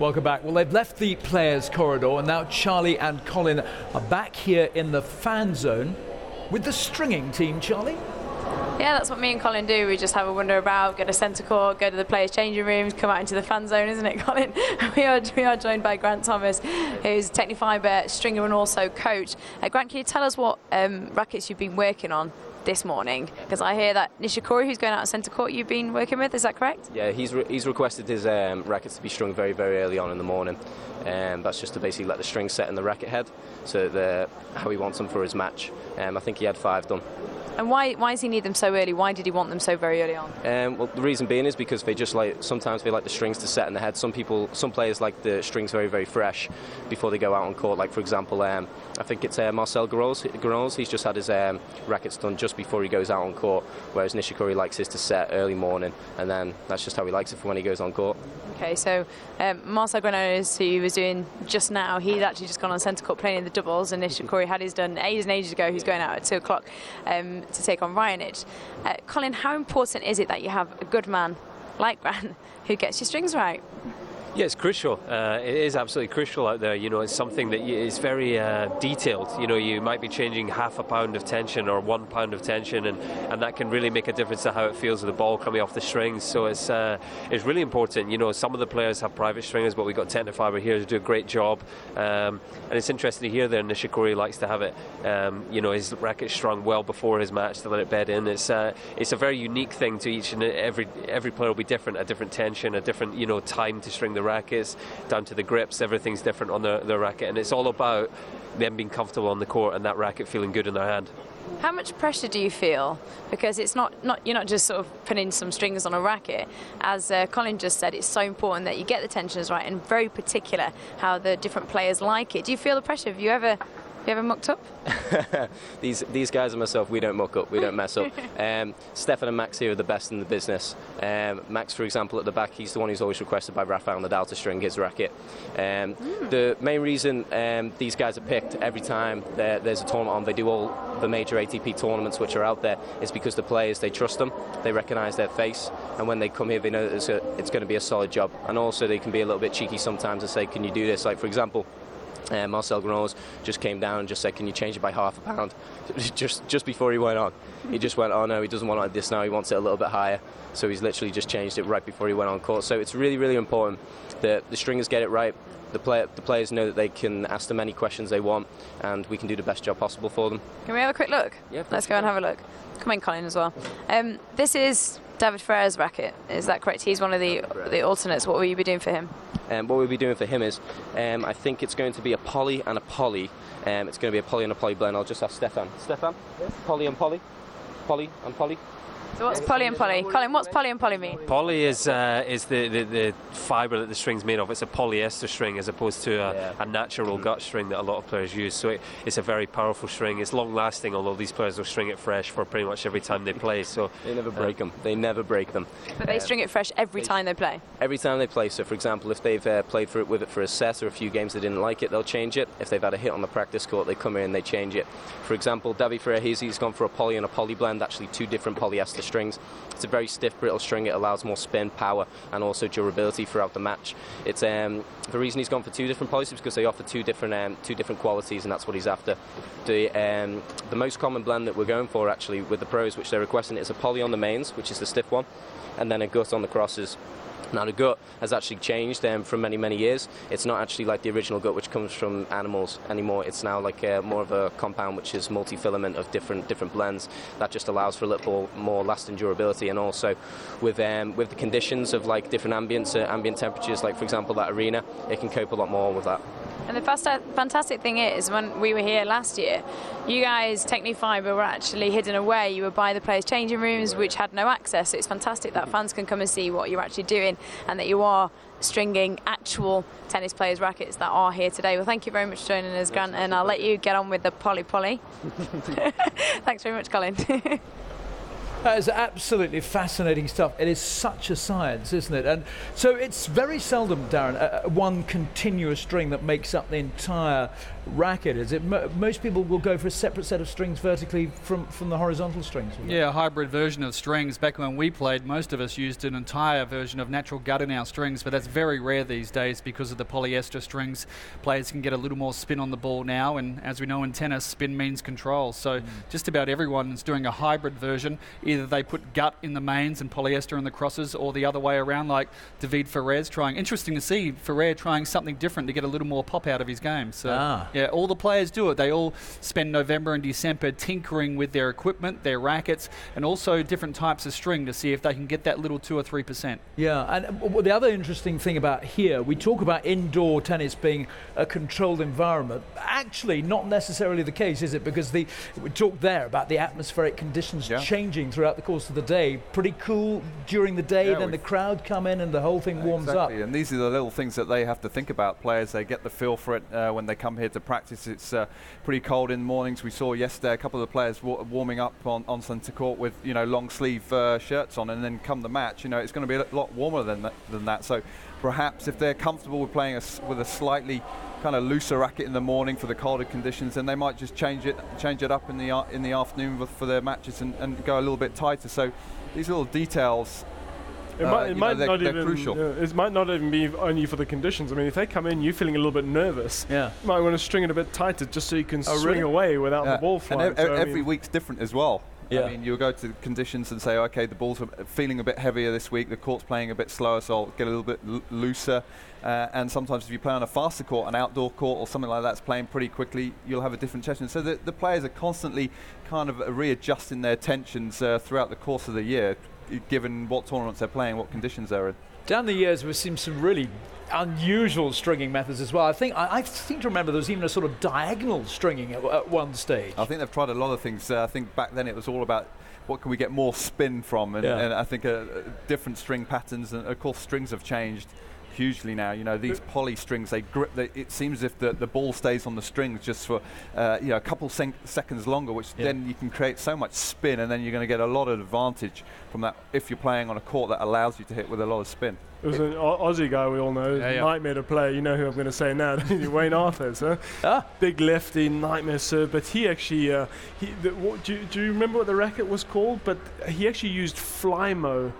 Welcome back. Well, they've left the players' corridor, and now Charlie and Colin are back here in the fan zone with the stringing team. Charlie? Yeah, that's what me and Colin do. We just have a wander about, go to centre court, go to the players' changing rooms, come out into the fan zone, isn't it, Colin? We are joined by Grant Thomas, who's Tecnifibre stringer and also coach. Grant, can you tell us what rackets you've been working on this morning? Because I hear that Nishikori, who's going out of centre court, you've been working with, is that correct? Yeah, he's requested his rackets to be strung very, very early on in the morning. That's just to basically let the strings set in the racket head, so how he wants them for his match. I think he had 5 done. And why does he need them so early? Why did he want them so very early on? Well, the reason being is because sometimes they like the strings to set in the head. Some players like the strings very, very fresh before they go out on court. Like, for example, I think it's Marcel Garros. He's just had his rackets done just before he goes out on court, whereas Nishikori likes his to set early morning, and then that's just how he likes it for when he goes on court. Okay, so Marcel Garros, who he was doing just now, he's actually just gone on centre court playing in the doubles, and Nishikori had his done ages and ages ago. He's going out at 2 o'clock to take on Ryanage. Colin, how important is it that you have a good man like Grant who gets your strings right? Yeah, it's crucial. It is absolutely crucial out there. You know, it's something that is very detailed. You know, you might be changing half a pound of tension or 1 pound of tension, and that can really make a difference to how it feels with the ball coming off the strings. So it's really important. You know, some of the players have private stringers, but we've got Tecnifibre here to do a great job. And it's interesting to hear there Nishikori likes to have it, you know, his racket strung well before his match to let it bed in. It's a very unique thing to each and every player will be different, a different tension, a different, you know, time to string the rackets, down to the grips, everything's different on the racket, and it's all about them being comfortable on the court and that racket feeling good in their hand. How much pressure do you feel? Because it's not you're not just sort of putting some strings on a racket. As Colin just said, it's so important that you get the tensions right, and very particular how the different players like it. Do you feel the pressure? Have you ever mucked up? These guys and myself, we don't muck up, we don't mess up. Stefan and Max here are the best in the business. Max, for example, at the back, he's the one who's always requested by Rafael Nadal to string his racket. The main reason these guys are picked every time there's a tournament on, they do all the major ATP tournaments which are out there, is because the players, they trust them, they recognise their face, and when they come here, they know that it's going to be a solid job. And also they can be a little bit cheeky sometimes and say, can you do this? Like, for example, Marcel Garros just came down and just said, can you change it by half a pound? just before he went on. He just went, oh no, he doesn't want it like this now, he wants it a little bit higher. So he's literally just changed it right before he went on court. So it's really, really important that the stringers get it right. The players know that they can ask them any questions they want, and we can do the best job possible for them. Can we have a quick look? Yeah, let's go and have a look. Come in, Colin, as well. This is David Ferrer's racket, is that correct? He's one of the alternates. What will you be doing for him? What we'll be doing for him is, I think it's going to be a poly and a poly. It's going to be a poly and a poly blend. I'll just ask Stefan. Stefan? Yes? Poly and poly? Poly and poly? So what's poly and poly? Colin, what's poly and poly mean? Poly is the fibre that the string's made of. It's a polyester string as opposed to a natural gut string that a lot of players use. So it's a very powerful string. It's long lasting, although these players will string it fresh for pretty much every time they play. So they never break them. They never break them. But they string it fresh every time they play? Every time they play. So for example, if they've played with it for a set or a few games they didn't like it, they'll change it. If they've had a hit on the practice court, they come in and they change it. For example, David Ferrer, he's gone for a poly and a poly blend, actually 2 different polyester strings. It's a very stiff, brittle string. It allows more spin, power, and also durability throughout the match. It's the reason he's gone for 2 different polys is because they offer two different qualities, and that's what he's after. The most common blend that we're going for actually with the pros, which they're requesting, is a poly on the mains, which is the stiff one, and then a gut on the crosses. Now the gut has actually changed from many, many years. It's not actually like the original gut which comes from animals anymore. It's now like more of a compound which is multi-filament of different blends. That just allows for a little more lasting durability, and also with the conditions of like different ambient temperatures, like for example that arena, it can cope a lot more with that. And the fantastic thing is, when we were here last year, you guys, Tecnifibre, were actually hidden away. You were by the players' changing rooms, which had no access. So it's fantastic that fans can come and see what you're actually doing, and that you are stringing actual tennis players' rackets that are here today. Well, thank you very much for joining us, Grant, and I'll let you get on with the poly. Thanks very much, Colin. That is absolutely fascinating stuff. It is such a science, isn't it? And so it's very seldom, Darren, one continuous string that makes up the entire racket? Is it most people will go for a separate set of strings vertically from the horizontal strings? Yeah, a hybrid version of strings. Back when we played, most of us used an entire version of natural gut in our strings, but that's very rare these days because of the polyester strings. Players can get a little more spin on the ball now, and as we know in tennis, spin means control. So just about everyone is doing a hybrid version. Either they put gut in the mains and polyester in the crosses, or the other way around, like David Ferrer's trying. Interesting to see Ferrer trying something different to get a little more pop out of his game. So yeah, all the players do it. They all spend November and December tinkering with their equipment, their rackets, and also different types of string to see if they can get that little 2 or 3%. Yeah, and the other interesting thing about here, we talk about indoor tennis being a controlled environment. Actually, not necessarily the case, is it? Because we talked there about the atmospheric conditions changing throughout the course of the day. Pretty cool during the day, then the crowd come in and the whole thing warms up. And these are the little things that they have to think about. Players, they get the feel for it when they come here to practice. It's pretty cold in the mornings. We saw yesterday a couple of the players warming up on centre court with long sleeve shirts on, and then come the match, it's going to be a lot warmer than that. So perhaps if they're comfortable with playing with a slightly kind of looser racket in the morning for the colder conditions, then they might just change it up in the afternoon for their matches and go a little bit tighter. So these little details, it might not they're crucial. It might not even be only for the conditions. I mean, if they come in, you're feeling a little bit nervous. You might want to string it a bit tighter just so you can swing away without the ball flying. And every week's different as well. I mean, you'll go to the conditions and say, okay, the ball's feeling a bit heavier this week, the court's playing a bit slower, so I'll get a little bit looser. And sometimes if you play on a faster court, an outdoor court or something like that's playing pretty quickly, you'll have a different tension. So the players are constantly kind of readjusting their tensions throughout the course of the year, given what tournaments they're playing, what conditions they're in. Down the years, we've seen some really unusual stringing methods as well. I seem to remember there was even a sort of diagonal stringing at one stage. I think they've tried a lot of things. I think back then it was all about what can we get more spin from, and I think different string patterns, and of course strings have changed hugely now. These poly strings, they grip. It seems as if the ball stays on the strings just for a couple seconds longer, which then you can create so much spin, and then you're going to get a lot of advantage from that if you're playing on a court that allows you to hit with a lot of spin. It was an Aussie guy we all know, nightmare to play. You know who I'm going to say now, Wayne Arthurs, huh? Big lefty, nightmare serve. But he actually, do you remember what the racket was called? But he actually used Flymo.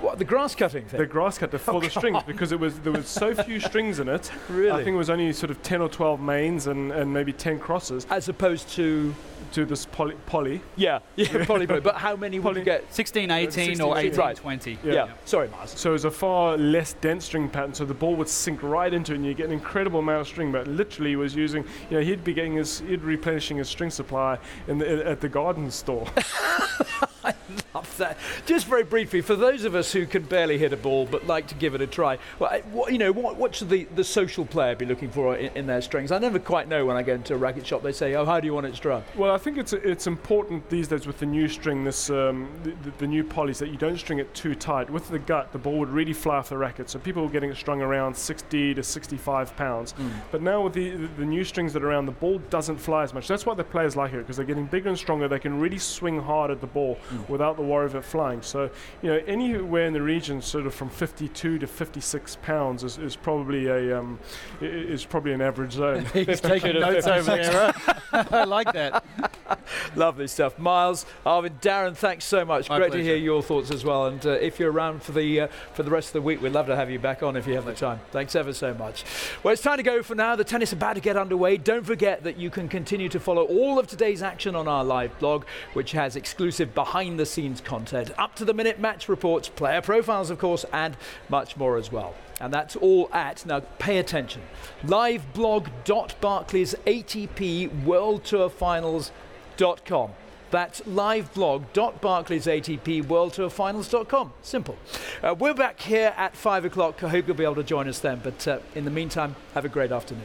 What, the grass cutting thing? The grass cutter for the strings, because there was so few strings in it. Really? I think it was only sort of 10 or 12 mains and maybe 10 crosses. As opposed to this poly. Yeah, poly. But how many would you get? 16, 18 or 18, 20. Yeah. Sorry, Miles. So it was a far less dense string pattern, so the ball would sink right into it and you get an incredible amount of string. But literally he was using, he'd be replenishing his string supply at the garden store. I love that. Just very briefly, for those of us who can barely hit a ball but like to give it a try, what should the social player be looking for in their strings? I never quite know when I go into a racket shop. They say, "Oh, how do you want it strung?" Well, I think it's important these days with the new string, the new polys, that you don't string it too tight. With the gut, the ball would really fly off the racket. So people were getting it strung around 60 to 65 pounds. But now with the new strings that are around, the ball doesn't fly as much. That's why the players like it, because they're getting bigger and stronger. They can really swing hard at the ball without the worry of it flying. So, anywhere in the region, sort of from 52 to 56 pounds is probably an average zone. He's taking notes over there. I like that. Lovely stuff. Miles, Arvid, Darren, thanks so much. My Great pleasure. to hear your thoughts as well. And if you're around for the rest of the week, we'd love to have you back on if you have the time. Thanks ever so much. Well, it's time to go for now. The tennis is about to get underway. Don't forget that you can continue to follow all of today's action on our live blog, which has exclusive behind-the-scenes content, up-to-the-minute match reports, player profiles, of course, and much more as well. And that's all at, now pay attention, liveblog.barclaysatpworldtourfinals.com. That's liveblog.barclaysatpworldtourfinals.com. Simple. We're back here at 5 o'clock. I hope you'll be able to join us then. But in the meantime, have a great afternoon.